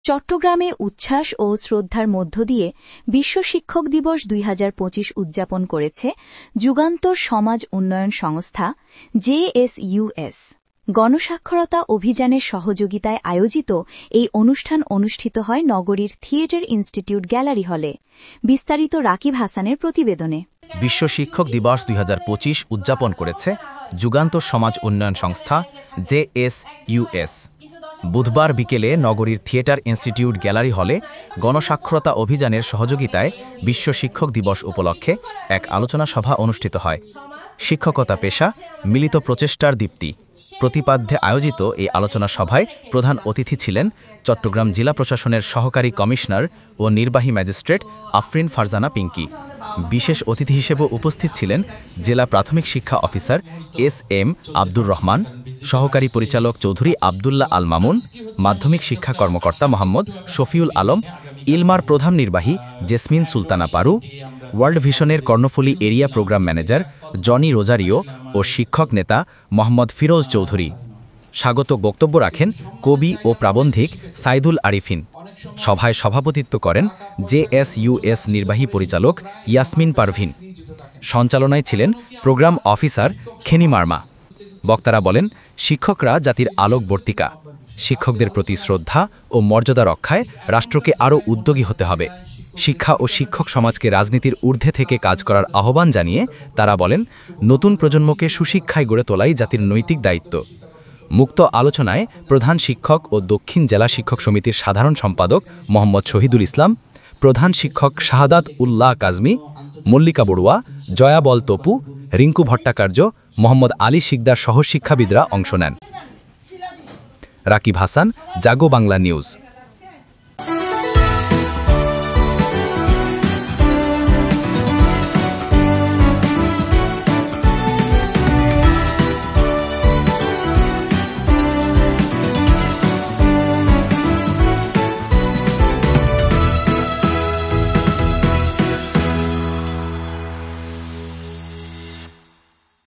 চট্টগ্রামে উচ্ছ্বাস ও শ্রদ্ধার মধ্য দিয়ে বিশ্ব শিক্ষক দিবস ২০২৫ উদযাপন করেছে যুগান্তর সমাজ উন্নয়ন সংস্থা জেএসইউএস। গণসাক্ষরতা অভিযানের সহযোগিতায় আয়োজিত এই অনুষ্ঠান অনুষ্ঠিত হয় নগরীর থিয়েটার ইনস্টিটিউট গ্যালারি হলে। বিস্তারিত রাকিব হাসানের প্রতিবেদনে। বিশ্ব শিক্ষক দিবস ২০২৫ উদযাপন করেছে যুগান্তর সমাজ উন্নয়ন সংস্থা জেএসইউএস। বুধবার বিকেলে নগরীর থিয়েটার ইনস্টিটিউট গ্যালারি হলে গণসাক্ষরতা অভিযানের সহযোগিতায় বিশ্ব শিক্ষক দিবস উপলক্ষে এক আলোচনা সভা অনুষ্ঠিত হয়। শিক্ষকতা পেশা, মিলিত প্রচেষ্টার দীপ্তি প্রতিপাদ্যে আয়োজিত এই আলোচনা সভায় প্রধান অতিথি ছিলেন চট্টগ্রাম জেলা প্রশাসনের সহকারী কমিশনার ও নির্বাহী ম্যাজিস্ট্রেট আফরিন ফারজানা পিঙ্কি। বিশেষ অতিথি হিসেবে উপস্থিত ছিলেন জেলা প্রাথমিক শিক্ষা অফিসার এস.এম. আব্দুর রহমান, সহকারী পরিচালক চৌধুরী আবদুল্লাহ আল মামুন, মাধ্যমিক শিক্ষা কর্মকর্তা মোহাম্মদ শফিউল আলম, ইলমার প্রধান নির্বাহী জেসমিন সুলতানা পারু, ওয়ার্ল্ড ভিশনের Karnaphuli area programme manager Jony Rozario ও শিক্ষক নেতা মোহাম্মদ ফিরোজ চৌধুরী। স্বাগত বক্তব্য রাখেন কবি ও প্রাবন্ধিক সাইদুল আরিফিন। সভায় সভাপতিত্ব করেন জেএসইউএস নির্বাহী পরিচালক ইয়াসমিন পারভিন। সঞ্চালনায় ছিলেন প্রোগ্রাম অফিসার খেনি মার্মা। বক্তারা বলেন, শিক্ষকরা জাতির আলোকবর্তিকা। শিক্ষকদের প্রতি শ্রদ্ধা ও মর্যাদা রক্ষায় রাষ্ট্রকে আরও উদ্যোগী হতে হবে। শিক্ষা ও শিক্ষক সমাজকে রাজনীতির ঊর্ধ্বে থেকে কাজ করার আহ্বান জানিয়ে তারা বলেন, নতুন প্রজন্মকে সুশিক্ষায় গড়ে তোলাই জাতির নৈতিক দায়িত্ব। মুক্ত আলোচনায় প্রধান শিক্ষক ও দক্ষিণ জেলা শিক্ষক সমিতির সাধারণ সম্পাদক মোহাম্মদ শহীদুল ইসলাম, প্রধান শিক্ষক শাহাদাত উল্লাহ কাজমি, মল্লিকা বড়ুয়া, জয়া বল তপু, রিঙ্কু ভট্টাচার্য, মোহাম্মদ আলী শিকদার সহ শিক্ষাবিদরা অংশ নেন। রাকিব হাসান, জাগো বাংলা নিউজ।